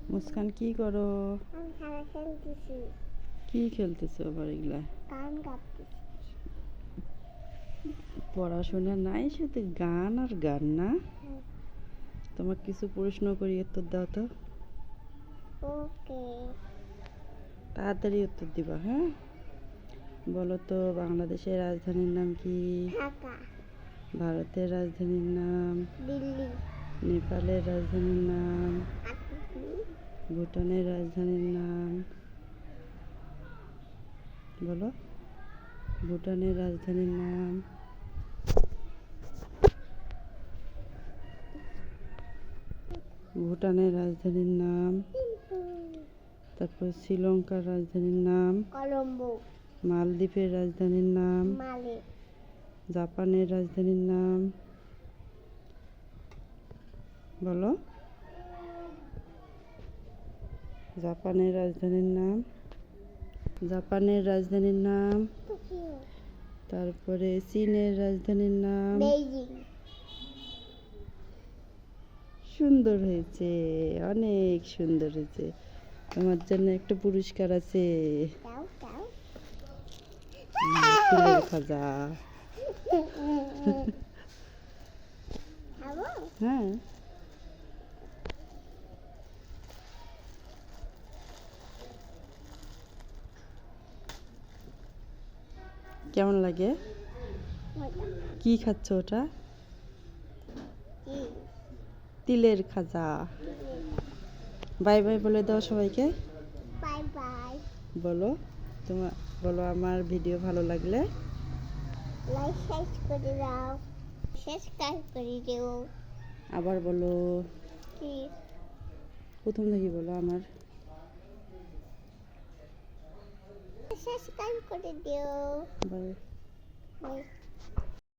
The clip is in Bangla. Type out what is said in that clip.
মুস্কান কি করো? আমি খেলা খেলতেছি। কি খেলতেছো আবার এগুলা? গান গাইতেছি। পড়াশোনা নাই, শুধু গান আর গান না? হ্যাঁ। তোমার কিছু প্রশ্ন করি, উত্তর দাও তো। ওকে। তাড়াতাড়ি উত্তর দিবা, হ্যাঁ? বলো তো, বাংলাদেশের রাজধানীর নাম কি? ঢাকা। ভারতের রাজধানীর নাম? দিল্লি। নেপালের রাজধানীর নাম? কাঠমান্ডু। ভুটানের রাজধানীর নাম? বলো। ভুটানের রাজধানীর নাম? ভুটানের রাজধানীর নাম? তারপর শ্রীলঙ্কার রাজধানীর নাম? কলম্বো। মালদ্বীপের রাজধানীর নাম? মালে। জাপানের রাজধানীর নাম? বলো। জাপানের রাজধানীর নাম? জাপানের রাজধানীর নাম? টোকিও। তারপরে চীনের রাজধানীর নাম? বেইজিং। সুন্দর হয়েছে, অনেক সুন্দর হয়েছে। তোমার জন্য একটা পুরস্কার আছে। দাও দাও। ফুলের খাজা। খাবো? হ্যাঁ। কেমন লাগে? মজা। কি খাচ্ছ ওটা? কি? তিলের খাজা। বাই বাই বলে দাও সবাইকে। Bye bye. বলো। তোমার বলো, আমার ভিডিও ভালো লাগলে লাইক শেয়ার করে দাও। সাবস্ক্রাইব করে দিও। আবার বলো। কি? প্রথম থেকে বলো আমার। সাবস্ক্রাইব করে দিও। বাই। বাই।